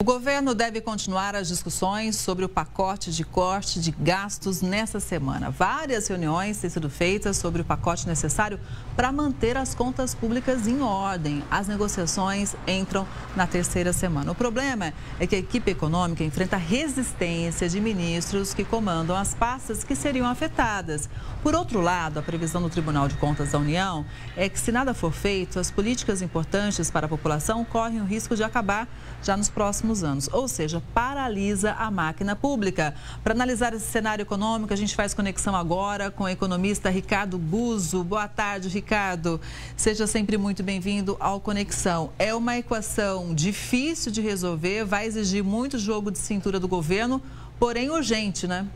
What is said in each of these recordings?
O governo deve continuar as discussões sobre o pacote de corte de gastos nesta semana. Várias reuniões têm sido feitas sobre o pacote necessário para manter as contas públicas em ordem. As negociações entram na terceira semana. O problema é que a equipe econômica enfrenta resistência de ministros que comandam as pastas que seriam afetadas. Por outro lado, a previsão do Tribunal de Contas da União é que, se nada for feito, as políticas importantes para a população correm o risco de acabar já nos próximos anos, ou seja, paralisa a máquina pública. Para analisar esse cenário econômico, a gente faz conexão agora com o economista Ricardo Buzo. Boa tarde, Ricardo. Seja sempre muito bem-vindo ao Conexão. É uma equação difícil de resolver, vai exigir muito jogo de cintura do governo, porém urgente, né?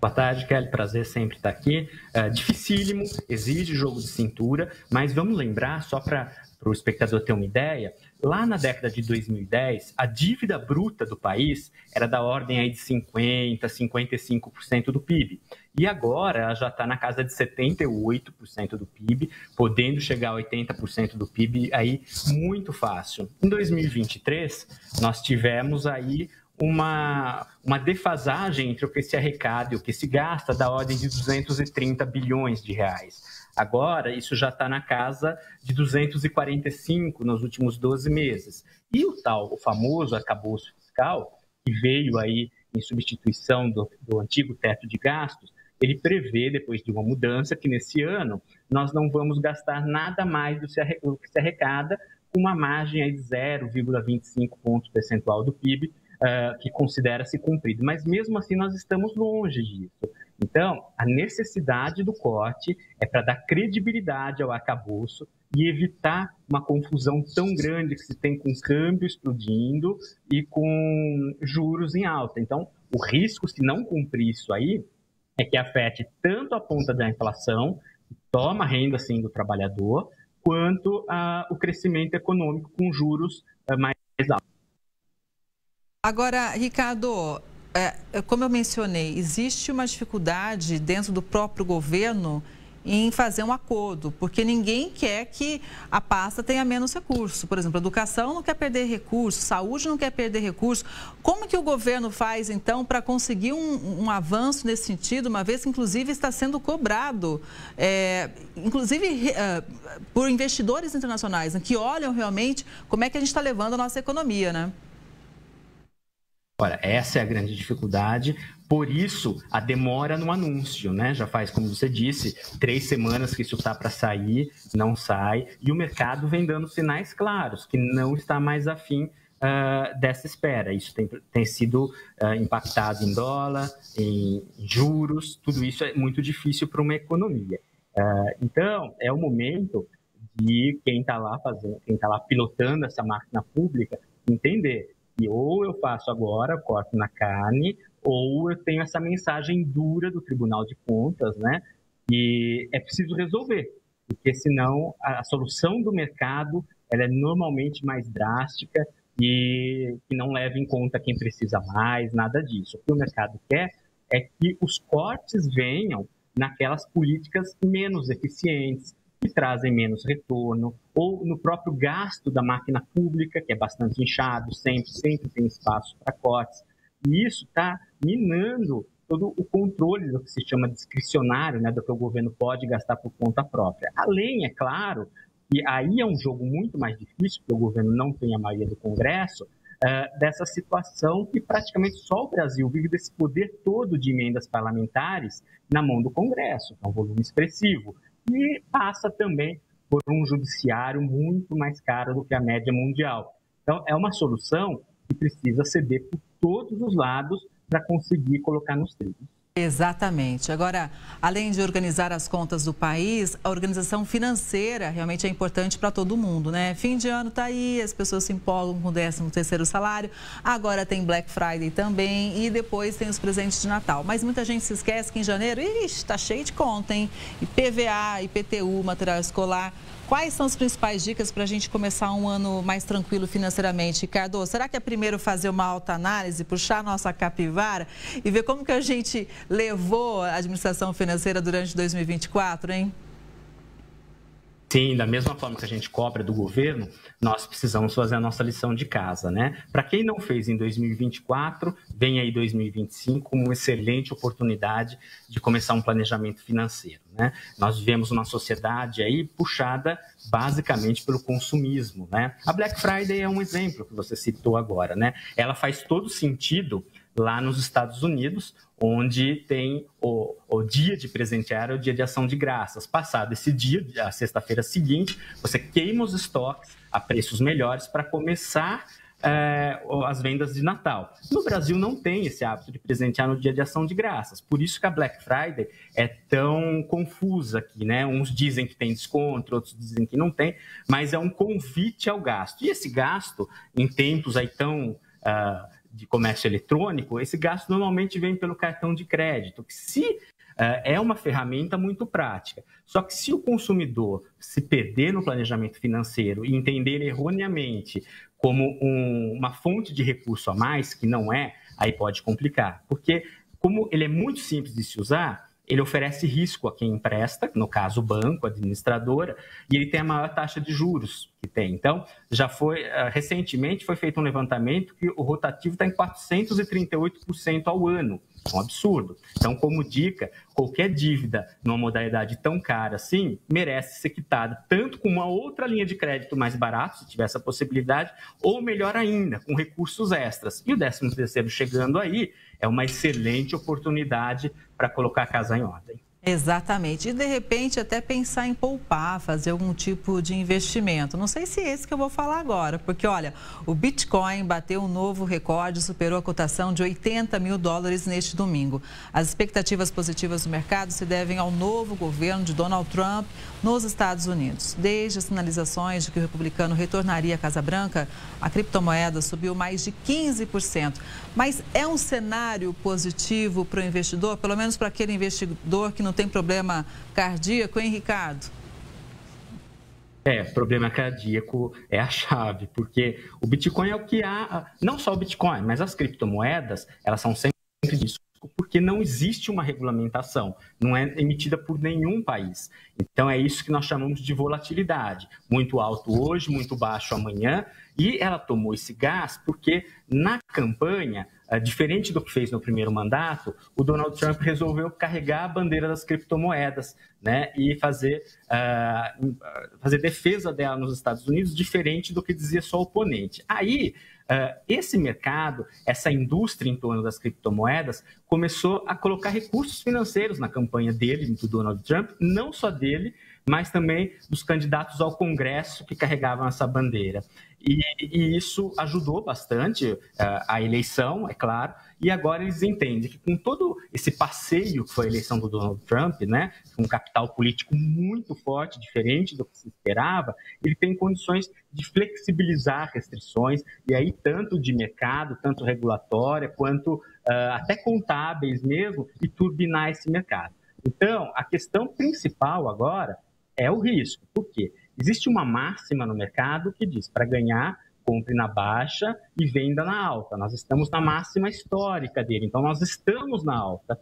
Boa tarde, Kelly. Prazer sempre estar aqui. Dificílimo, exige jogo de cintura, mas vamos lembrar, só para o espectador ter uma ideia, lá na década de 2010, a dívida bruta do país era da ordem aí de 50%, 55% do PIB. E agora ela já está na casa de 78% do PIB, podendo chegar a 80% do PIB aí muito fácil. Em 2023, nós tivemos aí uma defasagem entre o que se arrecada e o que se gasta da ordem de 230 bilhões de reais. Agora, isso já está na casa de 245 nos últimos 12 meses. E o famoso arcabouço fiscal, que veio aí em substituição do antigo teto de gastos, ele prevê, depois de uma mudança, que nesse ano nós não vamos gastar nada mais do que se arrecada, com uma margem aí de 0,25 ponto percentual do PIB, que considera-se cumprido. Mas mesmo assim nós estamos longe disso. Então, a necessidade do corte é para dar credibilidade ao arcabouço e evitar uma confusão tão grande que se tem com câmbio explodindo e com juros em alta. Então, o risco, se não cumprir isso aí, é que afete tanto a ponta da inflação, que toma a renda assim, do trabalhador, quanto o crescimento econômico com juros mais altos. Agora, Ricardo, como eu mencionei, existe uma dificuldade dentro do próprio governo em fazer um acordo, porque ninguém quer que a pasta tenha menos recursos. Por exemplo, a educação não quer perder recursos, saúde não quer perder recursos. Como que o governo faz, então, para conseguir um avanço nesse sentido, uma vez que, inclusive, está sendo cobrado, inclusive por investidores internacionais, né, que olham realmente como é que a gente está levando a nossa economia, né? Olha, essa é a grande dificuldade, por isso a demora no anúncio, né? Já faz, como você disse, 3 semanas que isso está para sair, não sai, e o mercado vem dando sinais claros que não está mais afim dessa espera. Isso tem sido impactado em dólar, em juros, tudo isso é muito difícil para uma economia. Então, é o momento de quem está lá pilotando essa máquina pública entender. E ou eu faço agora, corto na carne, ou eu tenho essa mensagem dura do Tribunal de Contas, né? E é preciso resolver, porque senão a solução do mercado ela é normalmente mais drástica e que não leva em conta quem precisa mais, nada disso. O que o mercado quer é que os cortes venham naquelas políticas menos eficientes, que trazem menos retorno, ou no próprio gasto da máquina pública, que é bastante inchado, sempre tem espaço para cortes. E isso está minando todo o controle do que se chama discricionário, né, do que o governo pode gastar por conta própria. Além, é claro, que aí é um jogo muito mais difícil, porque o governo não tem a maioria do Congresso, dessa situação que praticamente só o Brasil vive desse poder todo de emendas parlamentares na mão do Congresso, que é um volume expressivo. E passa também por um judiciário muito mais caro do que a média mundial. Então, é uma solução que precisa ceder por todos os lados para conseguir colocar nos trilhos. Exatamente. Agora, além de organizar as contas do país, a organização financeira realmente é importante para todo mundo, né? Fim de ano está aí, as pessoas se empolgam com o 13º salário, agora tem Black Friday também e depois tem os presentes de Natal. Mas muita gente se esquece que em janeiro, está cheio de conta, hein? IPVA, IPTU, material escolar. Quais são as principais dicas para a gente começar um ano mais tranquilo financeiramente? Ricardo, será que é primeiro fazer uma autoanálise, puxar a nossa capivara e ver como que a gente levou a administração financeira durante 2024, hein? Sim, da mesma forma que a gente cobra do governo, nós precisamos fazer a nossa lição de casa, né? Para quem não fez em 2024, vem aí 2025 como uma excelente oportunidade de começar um planejamento financeiro, né? Nós vivemos uma sociedade aí puxada basicamente pelo consumismo, né? A Black Friday é um exemplo que você citou agora, né? Ela faz todo sentido lá nos Estados Unidos, onde tem o dia de presentear, o dia de ação de graças. Passado esse dia, a sexta-feira seguinte, você queima os estoques a preços melhores para começar as vendas de Natal. No Brasil não tem esse hábito de presentear no dia de ação de graças, por isso que a Black Friday é tão confusa aqui, né? Uns dizem que tem desconto, outros dizem que não tem, mas é um convite ao gasto. E esse gasto, em tempos aí tão... de comércio eletrônico, esse gasto normalmente vem pelo cartão de crédito, que é uma ferramenta muito prática. Só que se o consumidor se perder no planejamento financeiro e entender erroneamente como uma fonte de recurso a mais, que não é, aí pode complicar. Porque como ele é muito simples de se usar, ele oferece risco a quem empresta, no caso o banco, a administradora, e ele tem a maior taxa de juros que tem. Então, recentemente foi feito um levantamento que o rotativo está em 438% ao ano. É um absurdo. Então, como dica, qualquer dívida numa modalidade tão cara assim merece ser quitada tanto com uma outra linha de crédito mais barata, se tiver essa possibilidade, ou melhor ainda, com recursos extras. E o 13º chegando aí é uma excelente oportunidade para colocar a casa em ordem. Exatamente. E, de repente, até pensar em poupar, fazer algum tipo de investimento. Não sei se é esse que eu vou falar agora, porque, olha, o Bitcoin bateu um novo recorde, superou a cotação de $80 mil neste domingo. As expectativas positivas do mercado se devem ao novo governo de Donald Trump nos Estados Unidos. Desde as sinalizações de que o republicano retornaria à Casa Branca, a criptomoeda subiu mais de 15%. Mas é um cenário positivo para o investidor, pelo menos para aquele investidor que não tem problema cardíaco, hein, Ricardo? Problema cardíaco é a chave, porque o Bitcoin é o que há, não só o Bitcoin, mas as criptomoedas, elas são sempre de risco, porque não existe uma regulamentação, não é emitida por nenhum país. Então é isso que nós chamamos de volatilidade, muito alto hoje, muito baixo amanhã, e ela tomou esse gás porque na campanha, diferente do que fez no primeiro mandato, o Donald Trump resolveu carregar a bandeira das criptomoedas, né, e fazer defesa dela nos Estados Unidos, diferente do que dizia só o oponente. Aí, esse mercado, essa indústria em torno das criptomoedas, começou a colocar recursos financeiros na campanha dele, do Donald Trump, não só dele, mas também dos candidatos ao Congresso que carregavam essa bandeira. E isso ajudou bastante a eleição, é claro, e agora eles entendem que com todo esse passeio que foi a eleição do Donald Trump, né, um capital político muito forte, diferente do que se esperava, ele tem condições de flexibilizar restrições, e aí tanto de mercado, tanto regulatória, quanto até contábeis mesmo, e turbinar esse mercado. Então, a questão principal agora é o risco. Por quê? Existe uma máxima no mercado que diz para ganhar, compre na baixa e venda na alta. Nós estamos na máxima histórica dele, então nós estamos na alta.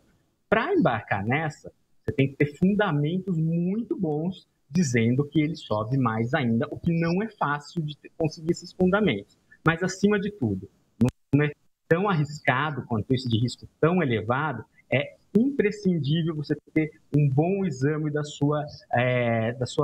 Para embarcar nessa, você tem que ter fundamentos muito bons dizendo que ele sobe mais ainda, o que não é fácil de conseguir esses fundamentos. Mas, acima de tudo, não é tão arriscado quanto esse de risco tão elevado, é imprescindível você ter um bom exame da sua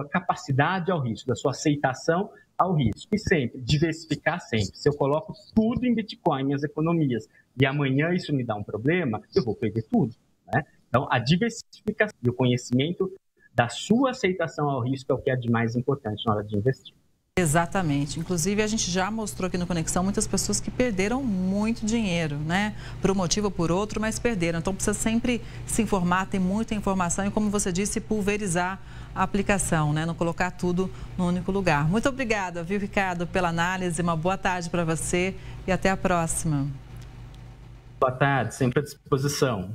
capacidade ao risco, da sua aceitação ao risco. E sempre, diversificar sempre. Se eu coloco tudo em Bitcoin, minhas economias, e amanhã isso me dá um problema, eu vou perder tudo, né? Então, a diversificação e o conhecimento da sua aceitação ao risco é o que é de mais importante na hora de investir. Exatamente. Inclusive, a gente já mostrou aqui no Conexão muitas pessoas que perderam muito dinheiro, né? Por um motivo ou por outro, mas perderam. Então, precisa sempre se informar, ter muita informação e, como você disse, pulverizar a aplicação, né? Não colocar tudo no único lugar. Muito obrigada, viu, Ricardo, pela análise. Uma boa tarde para você e até a próxima. Boa tarde, sempre à disposição.